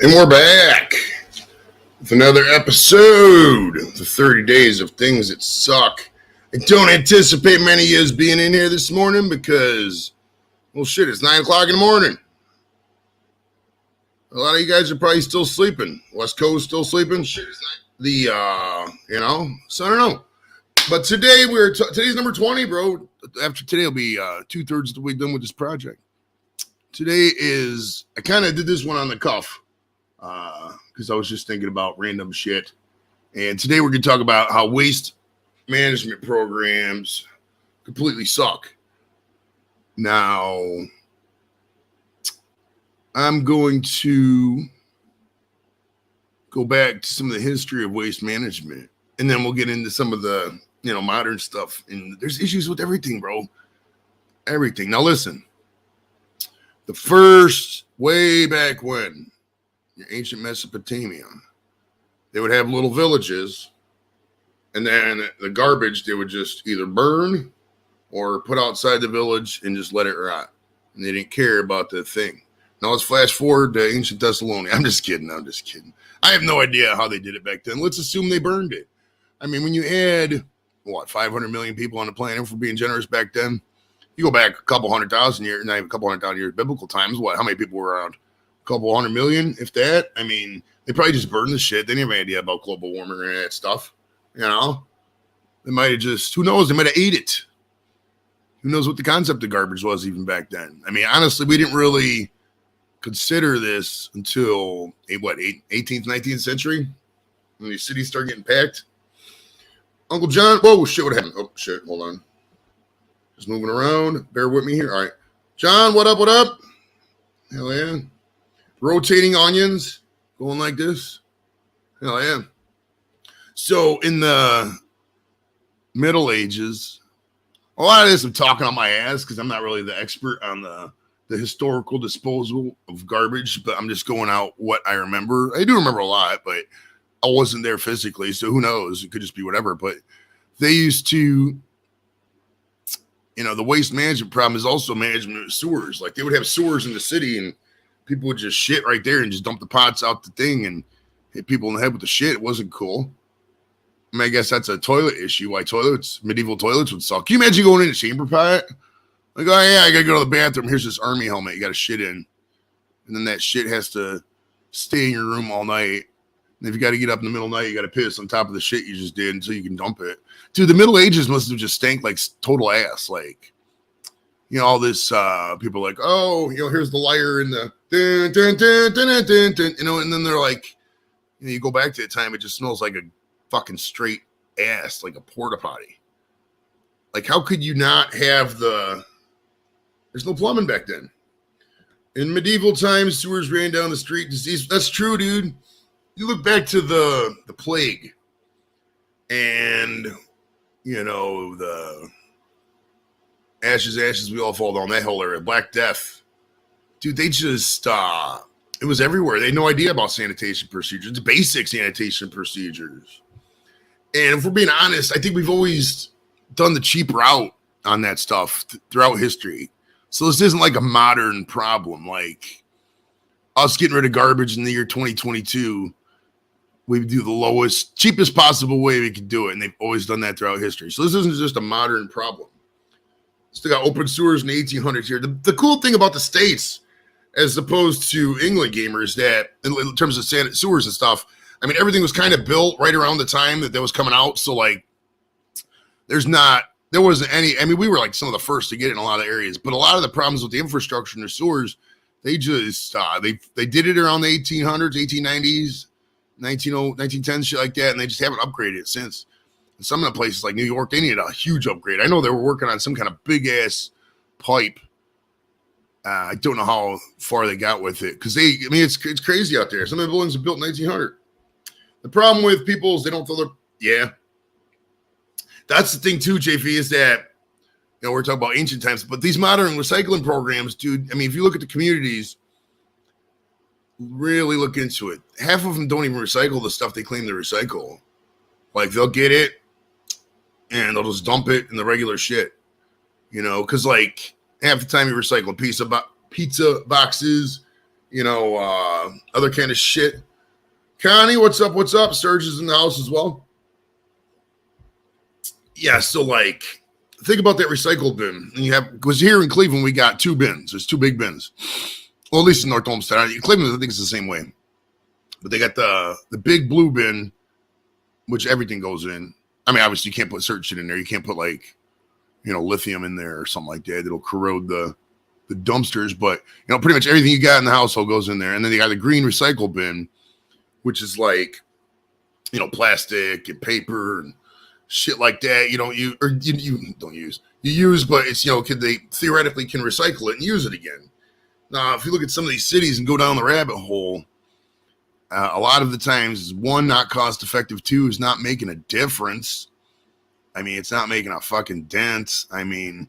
And we're back with another episode of the 30 Days of Things That Suck. I don't anticipate many of you being in here this morning because, well, shit, it's 9 o'clock in the morning. A lot of you guys are probably still sleeping. West Coast still sleeping. So I don't know. But today today's number 20, bro. After today, will be 2/3 of the way done with this project. Today is, I kind of did this one on the cuff because I was just thinking about random shit. And today we're going to talk about how waste management programs completely suck. Now, I'm going to go back to some of the history of waste management, and then we'll get into some of the, modern stuff. And there's issues with everything, bro. Everything. Now, listen. The first, way back when, in ancient Mesopotamia, they would have little villages, and then the garbage they would just either burn or put outside the village and just let it rot. And they didn't care about the thing. Now let's flash forward to ancient Thessalonica. I'm just kidding. I have no idea how they did it back then. Let's assume they burned it. I mean, when you add, 500 million people on the planet, for being generous back then, you go back a couple 100,000 years, not even a couple 100,000 years, biblical times, how many people were around? A couple 100 million, if that? I mean, they probably just burned the shit. They didn't have any idea about global warming or any of that stuff. They might have just, who knows? They might have ate it. Who knows what the concept of garbage was even back then? I mean, honestly, we didn't really consider this until, 18th, 19th century? When these cities start getting packed? Uncle John, whoa, shit, what happened? Oh, shit, hold on. Just moving around. Bear with me here. All right. John, what up? Hell yeah. Rotating onions. Going like this. Hell yeah. So in the Middle Ages, a lot of this I'm talking on my ass because I'm not really the expert on the historical disposal of garbage, but I'm just going out what I remember. I do remember a lot, but I wasn't there physically, so who knows? It could just be whatever. But they used to, the waste management problem is also management of sewers. Like they would have sewers in the city and people would just shit right there and just dump the pots out the thing and hit people in the head with the shit. It wasn't cool. I mean, I guess that's a toilet issue. Why medieval toilets would suck. Can you imagine going in a chamber pot? Like, oh yeah, I gotta go to the bathroom. Here's this army helmet. You gotta shit in. And then that shit has to stay in your room all night. And if you gotta get up in the middle of the night, you gotta piss on top of the shit you just did until you can dump it. Dude, the Middle Ages must have just stank like total ass. Like, all this, people are like, oh, here's the lyre and the dun, dun, dun, dun, dun, dun, and then they're like, you go back to the time, it just smells like a fucking straight ass, like a porta potty. Like, how could you not have there's no plumbing back then. In medieval times, sewers ran down the street, disease. That's true, dude. You look back to the plague and, the ashes, we all fall down that whole area. Black Death. Dude, they just, it was everywhere. They had no idea about sanitation procedures, basic sanitation procedures. And if we're being honest, I think we've always done the cheap route on that stuff throughout history. So this isn't like a modern problem. Like us getting rid of garbage in the year 2022, we do the lowest, cheapest possible way we could do it. And they've always done that throughout history. So this isn't just a modern problem. Still got open sewers in the 1800s here. The cool thing about the States, as opposed to England gamers, that in terms of sewers and stuff, I mean, everything was kind of built right around the time that was coming out. So like, there wasn't any, I mean, we were like some of the first to get it in a lot of areas, but a lot of the problems with the infrastructure and the sewers, they just, they did it around the 1800s, 1890s, 1910s, shit like that. And they just haven't upgraded it since. And some of the places like New York, they needed a huge upgrade. I know they were working on some kind of big ass pipe. I don't know how far they got with it. Cause it's crazy out there. Some of the buildings are built in 1900. The problem with people is they don't fill their, that's the thing too, JV, is that, we're talking about ancient times, but these modern recycling programs, dude, I mean, if you look at the communities, really look into it. Half of them don't even recycle the stuff they claim to recycle. Like they'll get it and they'll just dump it in the regular shit, because like half the time you recycle pizza boxes, other kind of shit. Connie, what's up? What's up? Serge is in the house as well. Yeah, so like, think about that recycle bin. And you have, because here in Cleveland, we got 2 bins. There's 2 big bins. Well, at least in North Olmsted. In Cleveland, I think it's the same way. But they got the big blue bin, which everything goes in. I mean, obviously, you can't put certain shit in there. You can't put, like, lithium in there or something like that. It'll corrode the dumpsters. But, pretty much everything you got in the household goes in there. And then they got the green recycle bin, which is like, plastic and paper and shit like that. You don't use, or you don't use. You use, but it's, they theoretically can recycle it and use it again. Now, if you look at some of these cities and go down the rabbit hole, a lot of the times, 1, not cost effective, 2, is not making a difference. I mean, it's not making a fucking dent. I mean,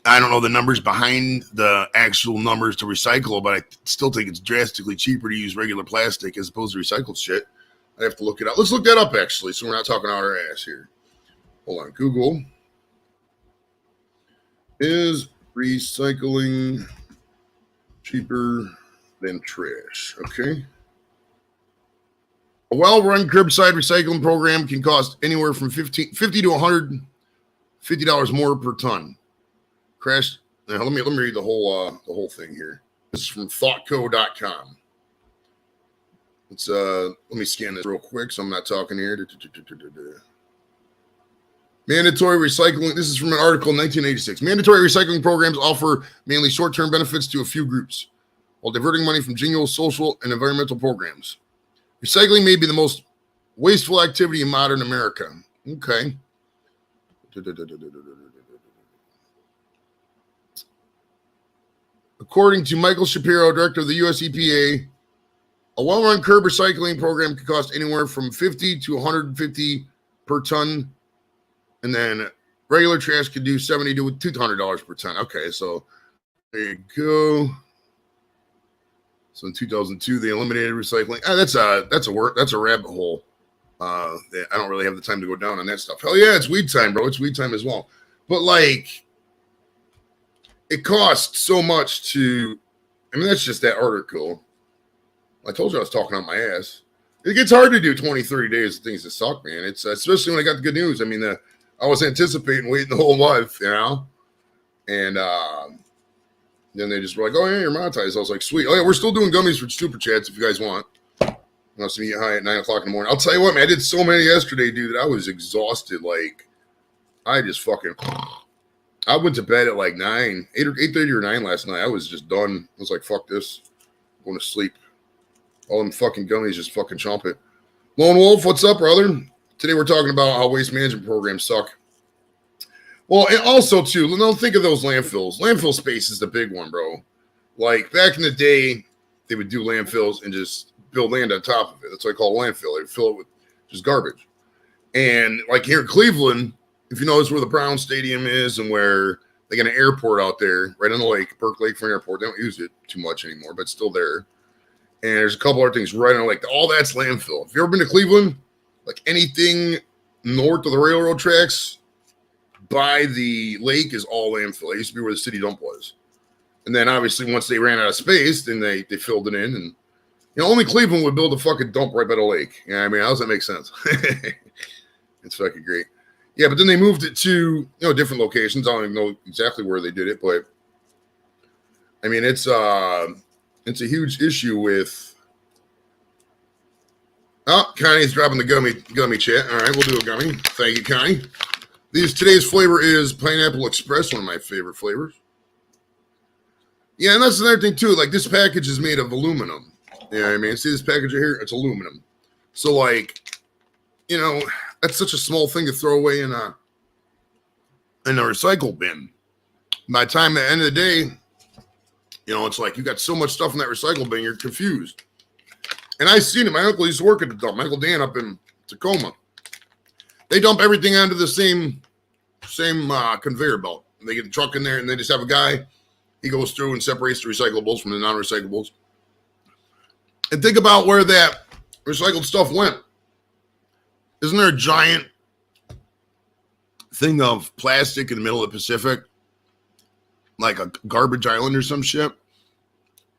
I don't know the numbers behind the actual numbers to recycle, but I still think it's drastically cheaper to use regular plastic as opposed to recycled shit. I have to look it up. Let's look that up, actually, so we're not talking out our ass here. Hold on. Google. Is recycling cheaper than trash? Okay. A well-run curbside recycling program can cost anywhere from $50 to $150 more per ton. Crash. Now, let me read the whole thing here. This is from thoughtco.com. Let me scan this real quick so I'm not talking here. Mandatory recycling. This is from an article in 1986. Mandatory recycling programs offer mainly short-term benefits to a few groups, while diverting money from genuine social and environmental programs. Recycling may be the most wasteful activity in modern America. Okay. According to Michael Shapiro, director of the US EPA, a well-run curb recycling program could cost anywhere from $50 to $150 per ton, and then regular trash could do $70 to $200 per ton. Okay, so there you go. So in 2002, they eliminated recycling. That's a rabbit hole. I don't really have the time to go down on that stuff. Hell yeah, it's weed time, bro. It's weed time as well. But like, it costs so much to. I mean, that's just that article. I told you I was talking on my ass. It gets hard to do 20, 30 days of things that suck, man. It's especially when I got the good news. I mean, I was anticipating waiting the whole month, and then they just were like, "Oh yeah, you're monetized." I was like, "Sweet." Oh yeah, we're still doing gummies for super chats if you guys want. I'll see you high at 9 o'clock in the morning. I'll tell you what, man. I did so many yesterday, dude, that I was exhausted. Like, I just fucking. I went to bed at like 8:30 or 9 last night. I was just done. I was like, "Fuck this," I'm going to sleep. All them fucking gummies just fucking chomp it. Lone Wolf, what's up, brother? Today we're talking about how waste management programs suck. Well, and also, too, think of those landfills. Landfill space is the big one, bro. Like, back in the day, they would do landfills and just build land on top of it. That's what I call a landfill. They would fill it with just garbage. And, like, here in Cleveland, if you notice where the Brown Stadium is and where they got an airport out there, right on the lake, Burke Lakefront Airport. They don't use it too much anymore, but it's still there. And there's a couple other things right on the lake. All that's landfill. If you've ever been to Cleveland, like anything north of the railroad tracks by the lake is all landfill. It used to be where the city dump was. And then obviously once they ran out of space, then they filled it in. And only Cleveland would build a fucking dump right by the lake. I mean, how does that make sense? It's fucking great. Yeah, but then they moved it to different locations. I don't even know exactly where they did it, but I mean it's a huge issue with. Oh, Connie's dropping the gummy chat. All right, we'll do a gummy. Thank you, Connie. Today's flavor is Pineapple Express, one of my favorite flavors. Yeah, and that's another thing too. Like, this package is made of aluminum. You know what I mean? See this package right here? It's aluminum. So like, that's such a small thing to throw away in a recycle bin. By the time at the end of the day, it's like you got so much stuff in that recycle bin, you're confused. And I seen it. My uncle used to work at the dump. My Uncle Dan up in Tacoma. They dump everything onto the same conveyor belt. And they get the truck in there, and they just have a guy. He goes through and separates the recyclables from the non-recyclables. And think about where that recycled stuff went. Isn't there a giant thing of plastic in the middle of the Pacific? Like a garbage island or some shit?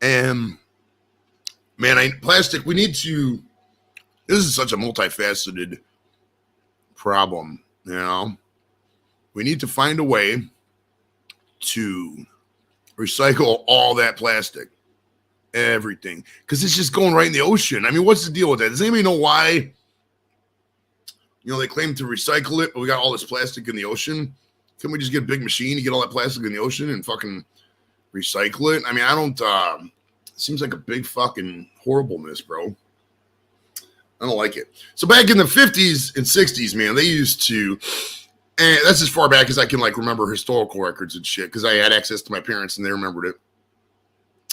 And man, plastic, we need to, this is such a multifaceted problem, you know? We need to find a way to recycle all that plastic, everything, because it's just going right in the ocean. I mean, what's the deal with that? Does anybody know why? You know, they claim to recycle it, but we got all this plastic in the ocean. Can we just get a big machine to get all that plastic in the ocean and fucking recycle it? I mean, I don't, it seems like a big fucking horribleness, bro. I don't like it. So back in the 50s and 60s, man, they used to, and that's as far back as I can like remember historical records and shit, because I had access to my parents and they remembered it.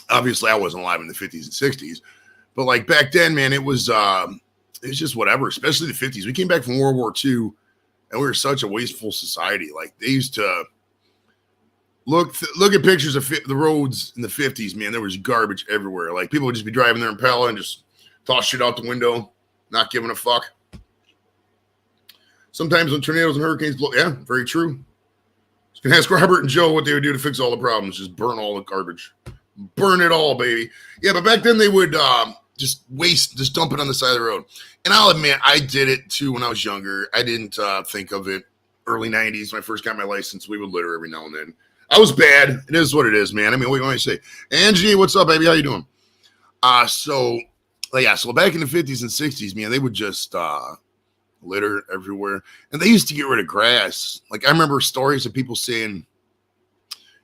Obviously, I wasn't alive in the 50s and 60s, but like back then, man, it was just whatever, especially the 50s. We came back from World War II and we were such a wasteful society. Like they used to look at pictures of the roads in the 50s, man. There was garbage everywhere. Like people would just be driving their Impala and just toss shit out the window, not giving a fuck. Sometimes when tornadoes and hurricanes blow, yeah, very true. You can ask Robert and Joe what they would do to fix all the problems. Just burn all the garbage. Burn it all, baby. Yeah, but back then they would just dump it on the side of the road. And I'll admit, I did it too when I was younger. I didn't think of it. Early 90s, when I first got my license, we would litter every now and then. I was bad. It is what it is, man. I mean, what do you want to say? Angie, what's up, baby? How you doing? So back in the 50s and 60s, man, they would just litter everywhere. And they used to get rid of grass. Like, I remember stories of people saying,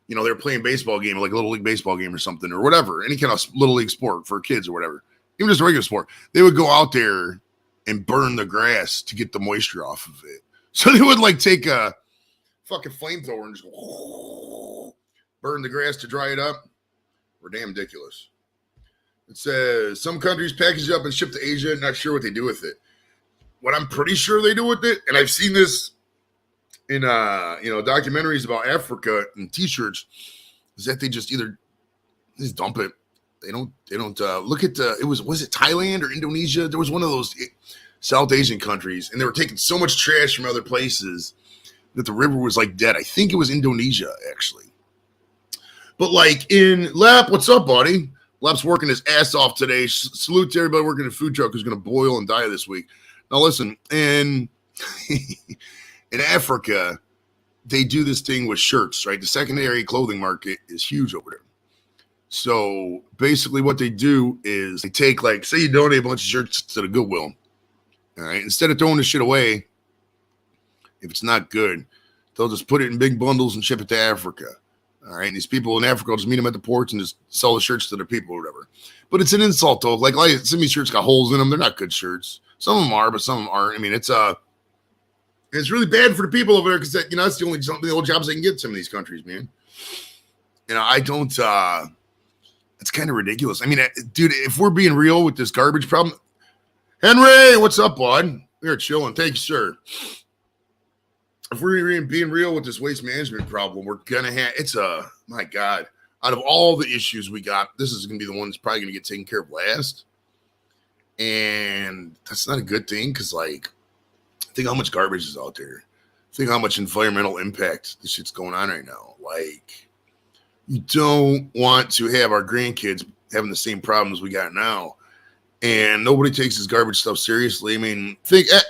you know, they were playing baseball game, like a little league baseball game or something, or whatever, any kind of little league sport for kids or whatever, even just a regular sport. They would go out there and burn the grass to get the moisture off of it. So they would like take a fucking flamethrower and just burn the grass to dry it up. We're damn ridiculous. It says some countries package it up and ship to Asia. Not sure what they do with it. What I'm pretty sure they do with it, and I've seen this in documentaries about Africa and TShirts, is that they just either just dump it. They don't look at was it Thailand or Indonesia? There was one of those South Asian countries, and they were taking so much trash from other places that the river was like dead. I think it was Indonesia, actually. But like in Lap, what's up, buddy? Lap's working his ass off today. Salute to everybody working in a food truck who's going to boil and die this week. Now listen, in Africa, they do this thing with shirts, right? The secondary clothing market is huge over there. So basically what they do is they take, like, say you donate a bunch of shirts to the Goodwill. All right. Instead of throwing the shit away, if it's not good, they'll just put it in big bundles and ship it to Africa. All right. And these people in Africa will just meet them at the ports and just sell the shirts to their people or whatever. But it's an insult, though. Like some of these shirts got holes in them. They're not good shirts. Some of them are, but some of them aren't. I mean, it's really bad for the people over there because that's the only jobs they can get in some of these countries, man. I don't. It's kind of ridiculous. I mean, dude, if we're being real with this garbage problem, Henry, what's up, bud? We're chilling. Thank you, sir. If we're being real with this waste management problem, we're gonna have. My God, out of all the issues we got, this is gonna be the one that's probably gonna get taken care of last, and that's not a good thing because, like, think how much garbage is out there. Think how much environmental impact this shit's going on right now. Like, you don't want to have our grandkids having the same problems we got now. And nobody takes this garbage stuff seriously. I mean,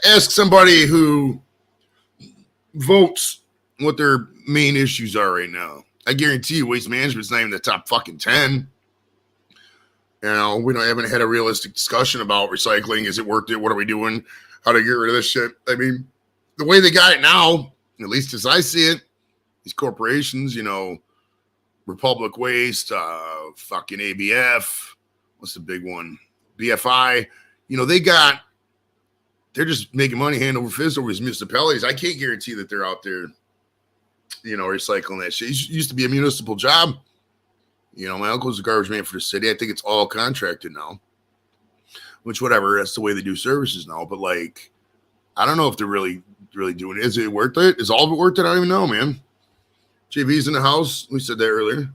ask somebody who votes what their main issues are right now. I guarantee you waste management's not even the top fucking 10. We haven't had a realistic discussion about recycling. Is it worth it? What are we doing? How to get rid of this shit? I mean, the way they got it now, at least as I see it, these corporations, Republic Waste, fucking ABF, what's the big one? BFI, they're just making money hand over fist over these municipalities. I can't guarantee that they're out there, recycling that shit. It used to be a municipal job. My uncle's a garbage man for the city. I think it's all contracted now. Which, whatever, that's the way they do services now. But, like, I don't know if they're really, really doing it. Is it worth it? Is all of it worth it? I don't even know, man. JV's in the house. We said that earlier.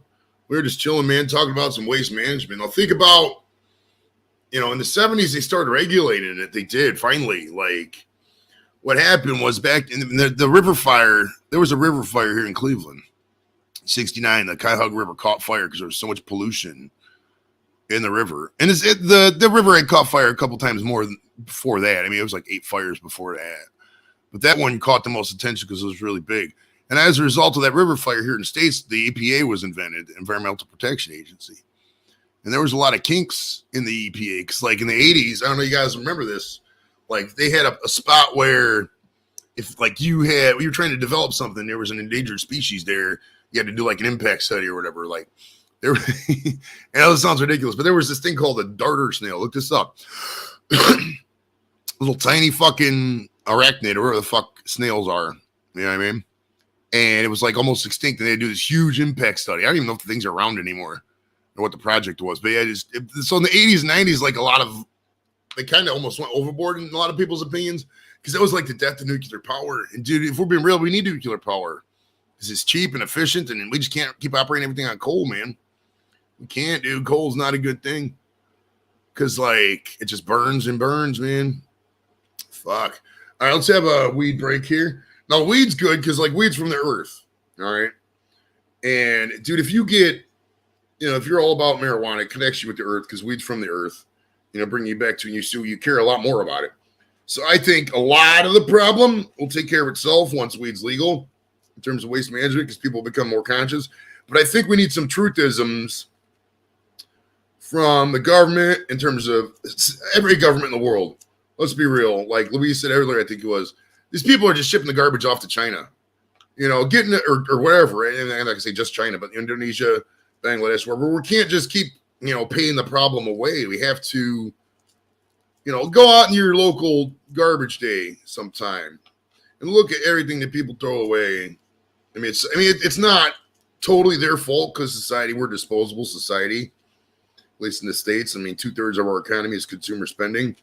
We were just chilling, man, talking about some waste management. Now, think about, in the 70s, they started regulating it. They did, finally. Like, what happened was back in the river fire, there was a river fire here in Cleveland. 69, the Cuyahoga River caught fire because there was so much pollution in the river. And the river had caught fire a couple times more before that. I mean, it was like 8 fires before that. But that one caught the most attention because it was really big. And as a result of that river fire here in the States, the EPA was invented, Environmental Protection Agency. And there was a lot of kinks in the EPA because, like, in the 80s, I don't know if you guys remember this, like, they had a spot where if, like, you were trying to develop something, there was an endangered species there, you had to do, like, an impact study or whatever. Like, there, and that sounds ridiculous, but there was this thing called a darter snail. Look this up. Little tiny fucking arachnid, or whatever the fuck snails are. You know what I mean? And it was, like, almost extinct, and they had to do this huge impact study. I don't even know if the things are around anymore or what the project was. But yeah, so in the 80s and 90s, like, they kind of almost went overboard in a lot of people's opinions because that was like the death of nuclear power. And dude, if we're being real, we need nuclear power because it's cheap and efficient, and we just can't keep operating everything on coal, man. We can't, dude. Coal's not a good thing because, like, it just burns and burns, man. Fuck. All right, let's have a weed break here. Now, weed's good because, like, weed's from the earth, all right? And, dude, if you're all about marijuana, it connects you with the earth because weed's from the earth. Bring you back to you care a lot more about it. So I think a lot of the problem will take care of itself once weed's legal in terms of waste management because people become more conscious. But I think we need some truthisms from the government in terms of every government in the world. Let's be real. Like Louise said earlier, I think it was, these people are just shipping the garbage off to China, getting it or wherever. And I'm not gonna say just China, but Indonesia, Bangladesh, where we can't just keep, paying the problem away. We have to, go out in your local garbage day sometime and look at everything that people throw away. It's not totally their fault because society, we're a disposable society, at least in the States. 2/3 of our economy is consumer spending.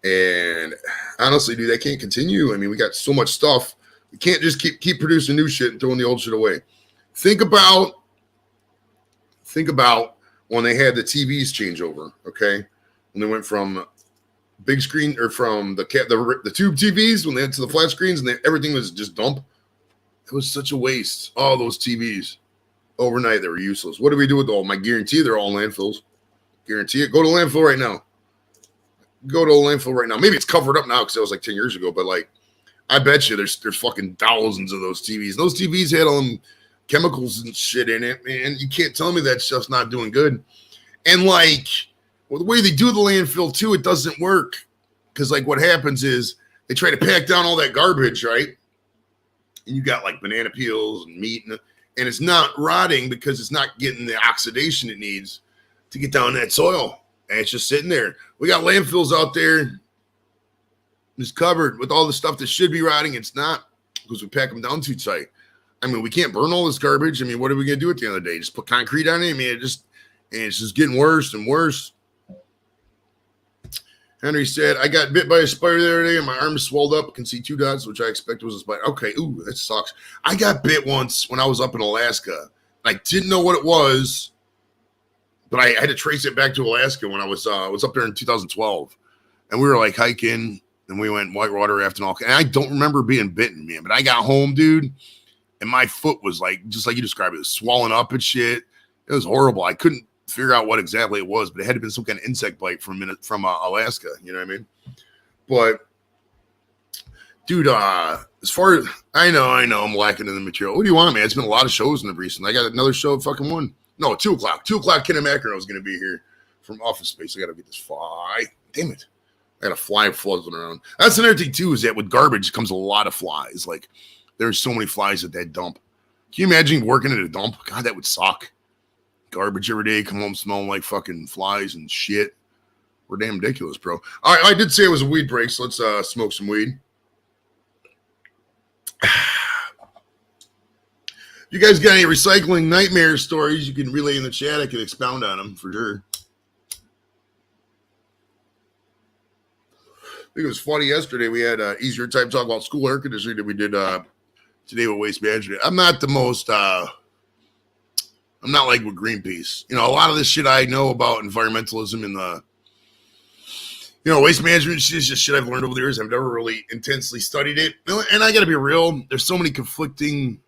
And honestly, dude, that can't continue. We got so much stuff. We can't just keep producing new shit and throwing the old shit away. Think about when they had the TVs change over, okay? When they went from big screen or from the tube TVs when they went to the flat screens and everything was just dump. It was such a waste. All those TVs overnight, they were useless. What do we do with all? I guarantee they're all landfills. Guarantee it. Go to landfill right now. Maybe it's covered up now because that was like 10 years ago, but like I bet you there's fucking thousands of those TVs. Those TVs had all them chemicals and shit in it, man. You can't tell me that stuff's not doing good. And like, well, the way they do the landfill too, it doesn't work. Because like what happens is they try to pack down all that garbage, right? And you got like banana peels and meat, and it's not rotting because it's not getting the oxidation it needs to get down that soil. And it's just sitting there. We got landfills out there just covered with all the stuff that should be rotting. It's not because we pack them down too tight. We can't burn all this garbage. What are we going to do at the end of the day? Just put concrete on it? It's just getting worse and worse. Henry said, I got bit by a spider the other day and my arm swelled up. I can see 2 dots, which I expect was a spider. Okay, ooh, that sucks. I got bit once when I was up in Alaska. I didn't know what it was, but I had to trace it back to Alaska when I was up there in 2012. And we were like hiking and we went whitewater rafting all. And I don't remember being bitten, man. But I got home, dude, and my foot was like, just like you described it, was swollen up and shit. It was horrible. I couldn't figure out what exactly it was, but it had to have been some kind of insect bite from Alaska. You know what I mean? But dude, as far as I know, I'm lacking in the material. What do you want, man? It's been a lot of shows in the recent. I got another show at fucking 1. No, 2 o'clock. 2 o'clock, Ken and Macron was going to be here from Office Space. I got to get this fly. Damn it. I got a fly floating around. That's another thing, too, is that with garbage comes a lot of flies. Like, there's so many flies at that dump. Can you imagine working at a dump? God, that would suck. Garbage every day, come home smelling like fucking flies and shit. We're damn ridiculous, bro. All right, I did say it was a weed break, so let's smoke some weed. You guys got any recycling nightmare stories you can relay in the chat? I can expound on them for sure. I think it was funny yesterday. We had easier time talk about school air conditioning that we did today with waste management. I'm not the most, I'm not like with Greenpeace. A lot of this shit I know about environmentalism and the, waste management is just shit I've learned over the years. I've never really intensely studied it. And I got to be real. There's so many conflicting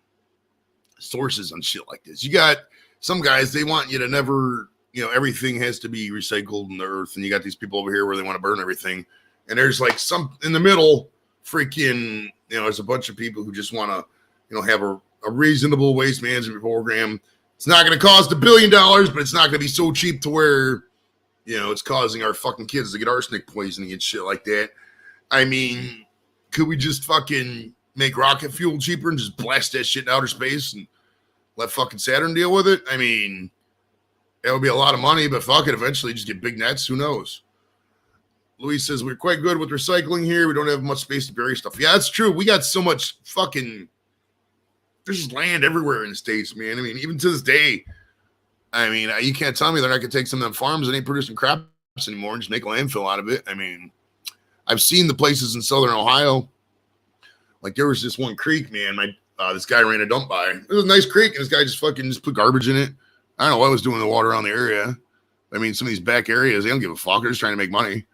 sources on shit like this. You got some guys, they want you to never everything has to be recycled in the earth, and you got these people over here where they want to burn everything, and there's like some in the middle, freaking, there's a bunch of people who just want to, have a reasonable waste management program. It's not going to cost $1 billion, but it's not going to be so cheap to where, it's causing our fucking kids to get arsenic poisoning and shit like that. I mean, could we just fucking make rocket fuel cheaper and just blast that shit in outer space and let fucking Saturn deal with it? I mean, that would be a lot of money, but fuck it, eventually just get big nets. Who knows? Luis says, we're quite good with recycling here. We don't have much space to bury stuff. Yeah, that's true. We got so much fucking, there's just land everywhere in the States, man. I mean, even to this day, I mean, you can't tell me they're not going to take some of them farms that ain't producing crops anymore and just make a landfill out of it. I mean, I've seen the places in Southern Ohio. Like, there was this one creek, man. This guy ran a dump by. It was a nice creek, and this guy just put garbage in it. I don't know what was doing the water around the area. I mean, some of these back areas, they don't give a fuck. They're just trying to make money,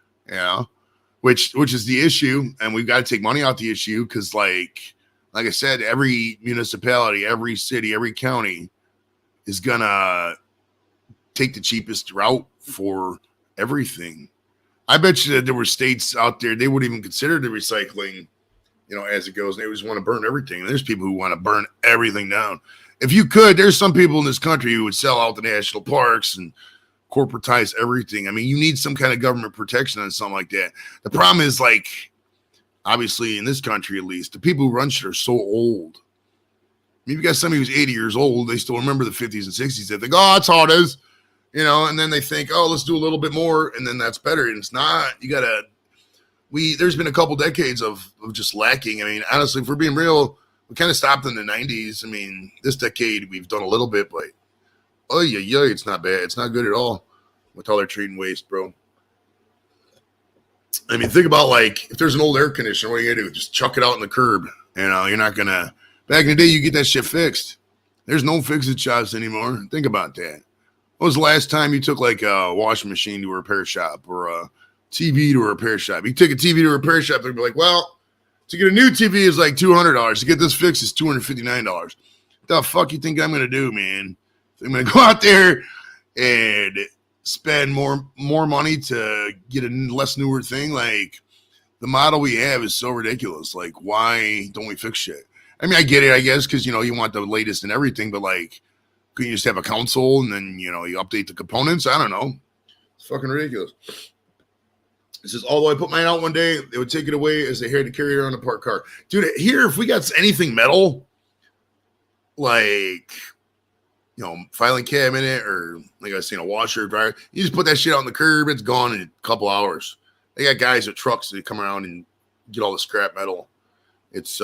which is the issue. And we've got to take money out the issue because, like I said, every municipality, every city, every county is going to take the cheapest route for everything. I bet you that there were states out there, they wouldn't even consider the recycling, as it goes. They just want to burn everything. And there's people who want to burn everything down. If you could, there's some people in this country who would sell out the national parks and corporatize everything. I mean, you need some kind of government protection on something like that. The problem is, like, obviously in this country at least, the people who run shit are so old. Maybe you got somebody who's 80 years old, they still remember the 50s and 60s. They think, oh, that's how it is. And then they think, oh, let's do a little bit more, and then that's better. And it's not. There's been a couple decades of just lacking. I mean, honestly, if we're being real, we kind of stopped in the 90s. I mean, this decade, we've done a little bit, but it's not bad. It's not good at all with how they're treating waste, bro. I mean, think about, like, if there's an old air conditioner, what are you going to do? Just chuck it out on the curb. You're not going to. Back in the day, you get that shit fixed. There's no fix-it shops anymore. Think about that. When was the last time you took, like, a washing machine to a repair shop or a TV to a repair shop? You take a TV to a repair shop, they'd be like, well, to get a new TV is like $200. To get this fixed is $259. What the fuck you think I'm going to do, man? I'm going to go out there and spend more money to get a less newer thing? Like, the model we have is so ridiculous. Like, why don't we fix shit? I mean, I get it, I guess, because, you want the latest and everything, but, like, couldn't you just have a console and then, you update the components? I don't know. It's fucking ridiculous. It says, although I put mine out one day, they would take it away as they had to carry it around a parked car. Dude, here, if we got anything metal, like, filing cabinet or, like I was saying, a washer, dryer, you just put that shit out on the curb, it's gone in a couple hours. They got guys with trucks that come around and get all the scrap metal. It's,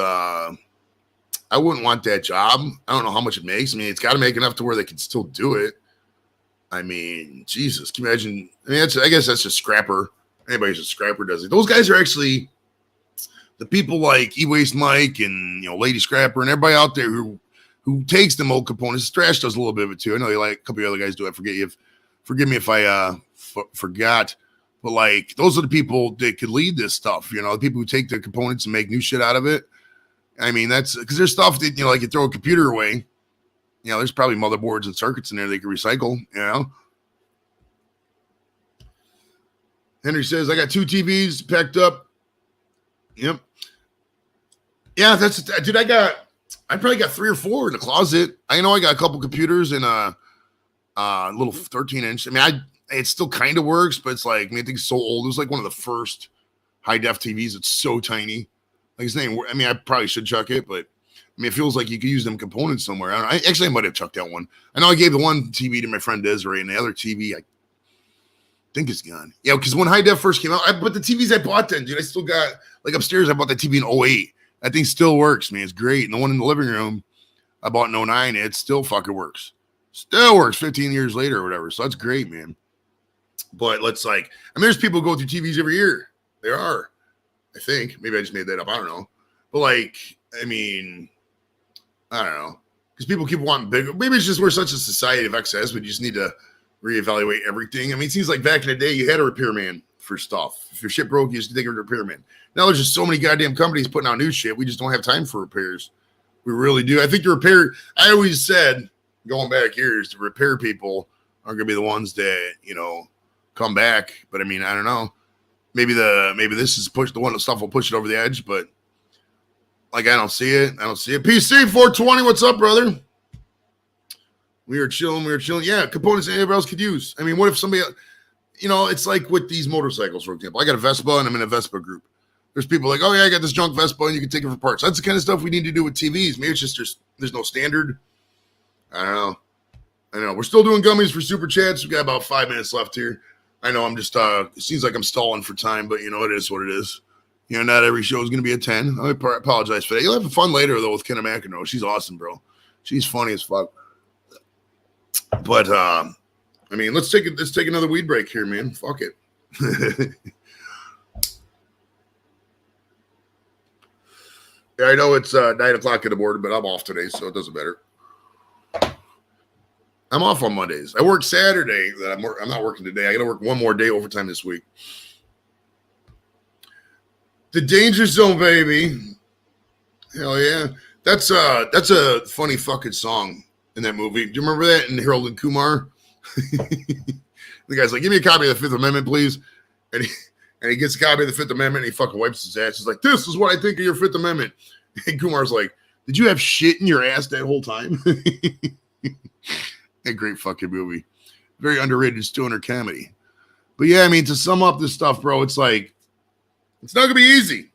I wouldn't want that job. I don't know how much it makes. I mean, it's got to make enough to where they can still do it. I mean, Jesus, can you imagine? I mean, I guess that's just scrapper. Anybody's a scrapper does it. Those guys are actually the people like E-Waste Mike and, Lady Scrapper and everybody out there who takes them old components. Trash does a little bit of it too. I know a couple of other guys do. Forgive me if I forgot. But, like, those are the people that could lead this stuff. The people who take the components and make new shit out of it. I mean, that's because there's stuff that, like you throw a computer away. There's probably motherboards and circuits in there they can recycle, Henry says, I got 2 TVs packed up. Yep. Yeah, dude, I probably got 3 or 4 in the closet. I know I got a couple computers and a little 13-inch. I mean, it still kind of works, but it's like, I mean, I think it's so old. It was like one of the first high-def TVs. It's so tiny. Like his name, I mean, I probably should chuck it, but I mean, it feels like you could use them components somewhere. I might have chucked that one. I know I gave the one TV to my friend Desiree, and the other TV, I think it's gone. Yeah, because when high def first came out, but the TVs I bought then, dude, I still got, like, upstairs, I bought that TV in 08. That thing still works, man. It's great. And the one in the living room, I bought in 09. It still fucking works. Still works 15 years later or whatever. So that's great, man. But there's people who go through TVs every year. There are. I think. Maybe I just made that up. I don't know. But, like, I mean, I don't know. Because people keep wanting bigger. Maybe it's just we're such a society of excess, but you just need to reevaluate everything. I mean, it seems like back in the day, you had a repairman for stuff. If your shit broke, you used to take a repairman. Now there's just so many goddamn companies putting out new shit. We just don't have time for repairs. We really do. I think I always said, going back years, the repair people are going to be the ones that, come back. But I mean, I don't know. Maybe this is the stuff will push it over the edge, but like, I don't see it. PC 420, what's up, brother? We were chilling. Yeah, components anybody else could use. I mean, what if somebody, it's like with these motorcycles, for example. I got a Vespa and I'm in a Vespa group. There's people like, oh yeah, I got this junk Vespa and you can take it for parts. That's the kind of stuff we need to do with TVs. Maybe it's just there's no standard. I don't know. We're still doing gummies for super chats. We got about 5 minutes left here. I know I'm just it seems like I'm stalling for time, but it is what it is. Not every show is going to be a 10. I apologize for that. You'll have fun later though with Kenna McEnroe. She's awesome, bro. She's funny as fuck. But I mean, let's take another weed break here, man. Fuck it. Yeah, I know it's 9 o'clock in the morning, but I'm off today, so it doesn't matter. I'm off on Mondays. I work Saturday. I'm not working today. I got to work one more day overtime this week. The Danger Zone, baby. Hell yeah. That's a funny fucking song in that movie. Do you remember that in Harold and Kumar? The guy's like, give me a copy of the Fifth Amendment, please. And he gets a copy of the Fifth Amendment and he fucking wipes his ass. He's like, this is what I think of your Fifth Amendment. And Kumar's like, did you have shit in your ass that whole time? A great fucking movie. Very underrated stoner comedy. But yeah, I mean, to sum up this stuff, bro, it's like, it's not going to be easy.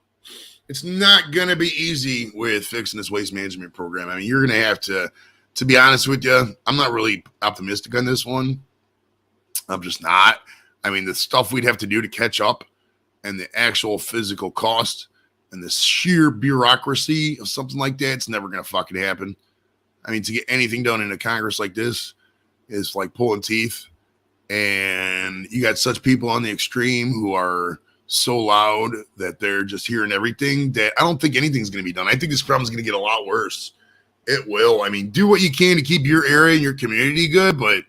It's not going to be easy with fixing this waste management program. I mean, you're going to have to be honest with you, I'm not really optimistic on this one. I'm just not. I mean, the stuff we'd have to do to catch up and the actual physical cost and the sheer bureaucracy of something like that, it's never going to fucking happen. I mean, to get anything done in a Congress like this is like pulling teeth. And you got such people on the extreme who are so loud that they're just hearing everything that I don't think anything's going to be done. I think this problem is going to get a lot worse. It will. I mean, do what you can to keep your area and your community good, but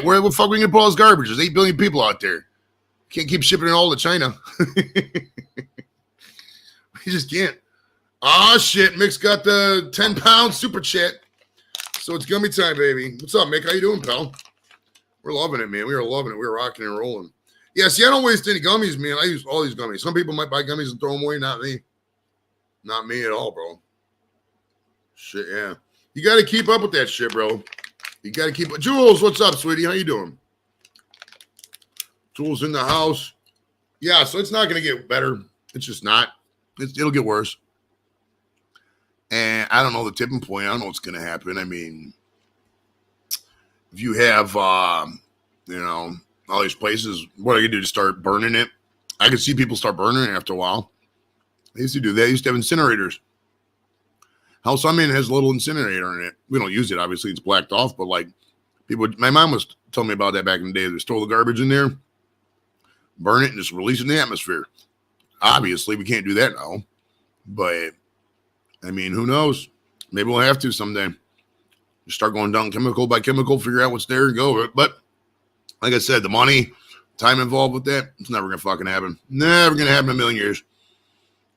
where the fuck are we going to put all this garbage? There's 8 billion people out there. Can't keep shipping it all to China. We just can't. Ah, shit. Mick's got the 10-pound super chat. So it's gummy time, baby. What's up, Mick? How you doing, pal? We're loving it, man. We are loving it. We're rocking and rolling. Yeah, see, I don't waste any gummies, man. I use all these gummies. Some people might buy gummies and throw them away. Not me. Not me at all, bro. Shit, yeah. You got to keep up with that shit, bro. You got to keep up. Jules, what's up, sweetie? How you doing? Jules in the house. Yeah, so it's not going to get better. It's just not. It'll get worse. And I don't know the tipping point. I don't know what's going to happen. I mean, if you have, all these places, what are you going to do? Just start burning it? I could see people start burning it after a while. They used to do that. They used to have incinerators. House I'm in has a little incinerator in it. We don't use it, obviously. It's blacked off, but like people, my mom was telling me about that back in the day. They store the garbage in there, burn it, and just release it in the atmosphere. Obviously, we can't do that now. But, I mean, who knows? Maybe we'll have to someday. Just start going down chemical by chemical, figure out what's there and go. But, like I said, the money, time involved with that, it's never going to fucking happen. Never going to happen in a million years.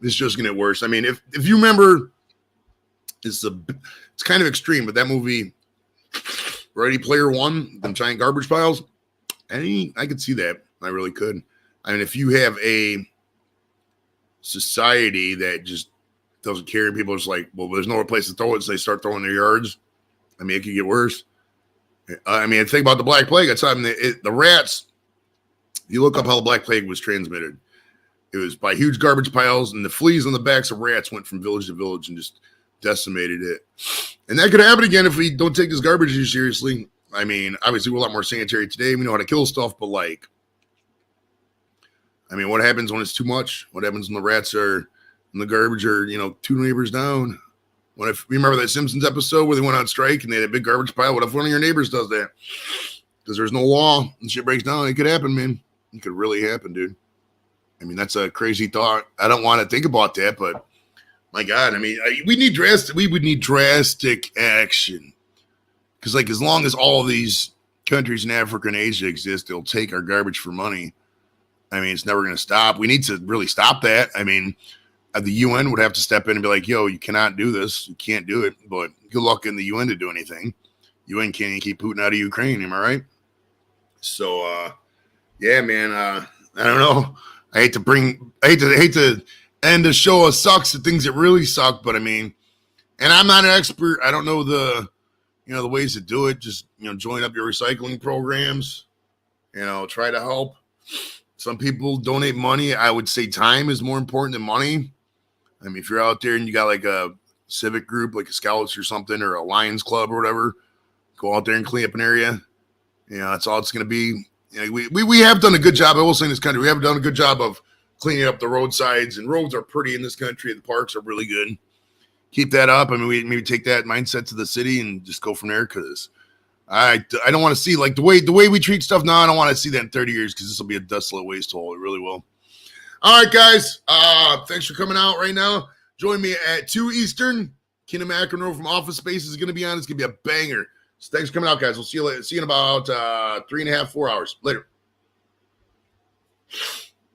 It's just going to get worse. I mean, if you remember, it's kind of extreme, but that movie, Ready Player One, them giant garbage piles, I could see that. I really could. I mean, if you have a society that just doesn't care, people are just like, well, there's no place to throw it, so they start throwing their yards. I mean, it could get worse. I mean, think about the Black Plague. That's I mean, the rats. You look up how the Black Plague was transmitted. It was by huge garbage piles, and the fleas on the backs of rats went from village to village and just decimated it. And that could happen again if we don't take this garbage issue seriously. I mean, obviously, we're a lot more sanitary today. We know how to kill stuff, but like, I mean, what happens when it's too much? What happens when the rats are in the garbage are, 2 neighbors down? What if you remember that Simpsons episode where they went on strike and they had a big garbage pile? What if one of your neighbors does that? Because there's no law and shit breaks down. It could happen, man. It could really happen, dude. I mean, that's a crazy thought. I don't want to think about that, but my God, I mean, we would need drastic action. Because, like, as long as all these countries in Africa and Asia exist, they'll take our garbage for money. I mean, it's never going to stop. We need to really stop that. I mean, the UN would have to step in and be like, yo, you cannot do this. You can't do it. But good luck in the UN to do anything. UN can't even keep Putin out of Ukraine. Am I right? So yeah, man. I don't know. I hate to end the show of sucks, the things that really suck, but I mean, and I'm not an expert. I don't know the ways to do it. Just join up your recycling programs. Try to help. Some people donate money. I would say time is more important than money. I mean, if you're out there and you got like a civic group, like a Scouts or something, or a Lions Club or whatever, go out there and clean up an area. That's all it's going to be. We have done a good job. I will say in this country, we have done a good job of cleaning up the roadsides, and roads are pretty in this country. The parks are really good. Keep that up. I mean, we maybe take that mindset to the city and just go from there, because I don't want to see like the way we treat stuff now. I don't want to see that in 30 years, because this will be a desolate waste hole. It really will. All right, guys. Thanks for coming out right now. Join me at 2 Eastern. Keenan McEnroe from Office Space is going to be on. It's going to be a banger. So thanks for coming out, guys. We'll see you later. See you in about 3.5, 4 hours. Later.